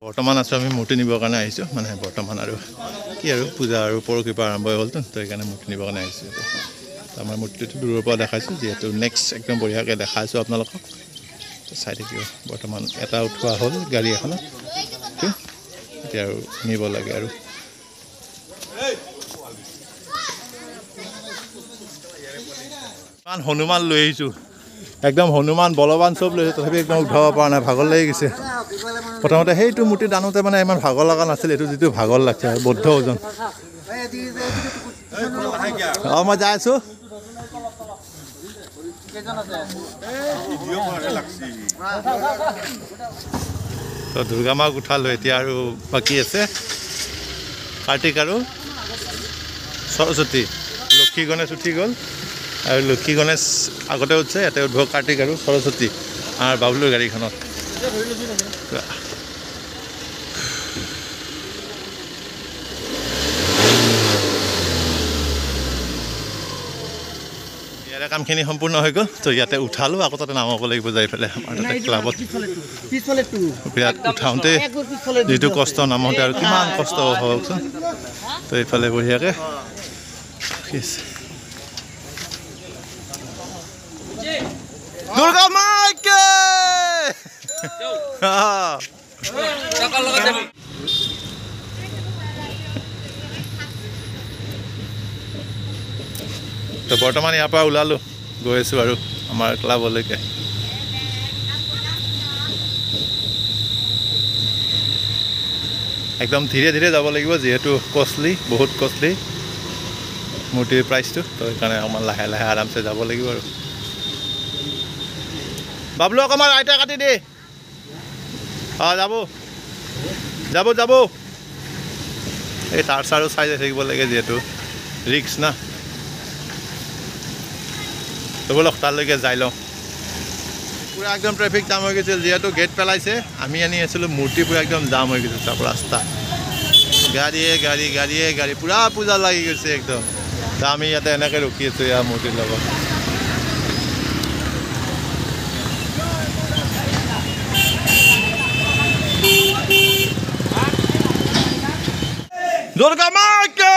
বৰ্তমান আছোঁ আমি মূৰ্তি নিবৰ কাৰণে আহিছোঁ মানে বৰ্তমান আৰু কি আৰু পূজা আৰু পৰহিৰ পৰা আৰম্ভ হ'লতো তো সেইকাৰণে মূৰ্তি নিবৰ কাৰণে আহিছোঁ আমাৰ মূৰ্তিটো দূৰৰ পৰা দেখাইছোঁ যিহেতু নেক্সট একদম বঢ়িয়াকৈ দেখাইছোঁ আপোনালোকক চাই থাকিব বৰ্তমান এটা উঠোৱা হ'ল গাড়ী এখনত এতিয়া আৰু নিব লাগে আৰু হনুমান লৈ আহিছোঁ একদম হনুমান বলৱান চব লৈ তথাপি একদম উঠাব পৰা নাই ভাগৰ লাগি গৈছে প্ৰথমতে সেইটো মূৰ্তি টানোতে মানে ইমান ভাগৰ লগা নাছিল এইটো যিটো ভাগৰ লাগছে আৰু বৌদ্ধ ওজন মই যাই আছোঁ তো দুৰ্গা মাক উঠালোঁ এতিয়া আৰু বাকী আছে কাৰ্তিক আৰু সৰস্বতী লক্ষী গণেশ উঠি গ'ল আৰু লক্ষী গণেশ আগতে উঠছে ইয়াতে উদ্ভৱ কাৰ্তিক আৰু সৰস্বতী আৰু বাবলুৰ গাড়ীখনত ইয়াৰে কামখিনি সম্পূৰ্ণ হৈ গ'ল তো ইয়াতে উঠালোঁ আকৌ তাতে নামাব লাগিব যাই পেলাই আমাৰ তাতে ক্লাবত বিৰাট উঠাওঁতে যিটো কষ্ট নামোতে আৰু কিমান কষ্ট হওকচোন তো এইফালে বঢ়িয়াকৈ দুৰ্গা মাইকে তো বৰ্তমান ইয়াৰ পৰা ওলালোঁ গৈ আছোঁ আৰু আমাৰ ক্লাবলৈকে একদম ধীৰে ধীৰে যাব লাগিব যিহেতু কষ্টলি বহুত কষ্টলি মূৰ্তিৰ প্ৰাইচটো তো সেইকাৰণে অকণমান লাহে লাহে আৰামছে যাব লাগিব আৰু বাবলু অকণমান আইতা কাটি দে যাব যাব যাব এই তাৰ চাৰো চাই যাই থাকিব লাগে যিহেতু ৰিক্স না তো বলক তালৈকে যাই লওঁ পুৰা একদম ট্ৰেফিক জাম হৈ গৈছিল যিহেতু গেট পেলাইছে আমি আনি আছিলোঁ মূৰ্তি পুৰা একদম জাম হৈ গৈছিল তাৰ ৰাস্তা গাড়ীয়ে গাড়ী গাড়ীয়ে গাড়ী পুৰা পূজা লাগি গৈছে একদম আমি ইয়াতে এনেকৈ ৰখি আছোঁ ইয়াৰ মূৰ্তিৰ লগত দুৰ্গা মাইকে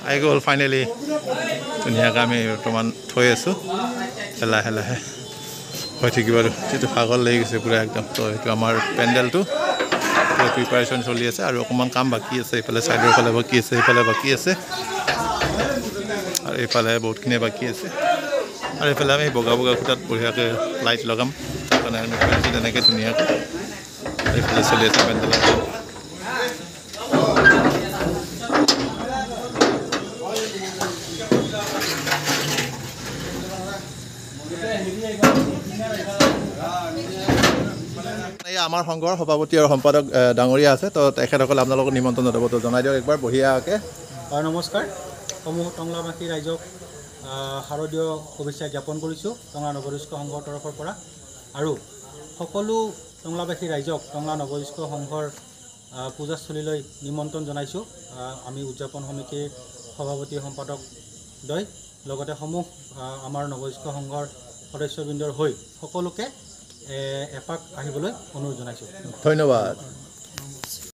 আহি গ'ল ফাইনেলি ধুনীয়াকৈ আমি বৰ্তমান থৈ আছোঁ লাহে লাহে হৈ থাকিব আৰু যিটো ভাগৰ লাগি গৈছে পূৰা একদম তো সেইটো আমাৰ পেণ্ডেলটো প্ৰিপাৰেশ্যন চলি আছে আৰু অকণমান কাম বাকী আছে এইফালে ছাইডৰ ফালে বাকী আছে এইফালে বাকী আছে আৰু এইফালে বহুতখিনি বাকী আছে আৰু এইফালে আমি বগা বগা খুটাত বঢ়িয়াকৈ লাইট লগাম সেইকাৰণে তেনেকৈ ধুনীয়াকৈ এইফালে চলি আছে পেণ্ডেলৰ আমাৰ সংঘৰ সভাপতি আৰু সম্পাদক ডাঙৰীয়া আছে তো তেখেতসকলে আপোনালোকক নিমন্ত্ৰণ জনাব তো জনাই দিয়ক একবাৰ বঢ়িয়াকৈ নমস্কাৰ সমূহ টংলাবাসী ৰাইজক শাৰদীয় শুভেচ্ছা জ্ঞাপন কৰিছোঁ টংলা নৱবৈষ্ণৱ সংঘৰ তৰফৰ পৰা আৰু সকলো টংলাবাসী ৰাইজক টংলা নৱবৈষ্ণৱ সংঘৰ পূজাস্থলীলৈ নিমন্ত্ৰণ জনাইছোঁ আমি উদযাপন সমিতিৰ সভাপতি সম্পাদক দ্বয় লগতে সমূহ আমাৰ নৱবৈষ্ণৱ সংঘৰ সদস্যবৃন্দৰ হৈ সকলোকে এপাক আহিবলৈ অনুৰোধ জনাইছোঁ ধন্যবাদ।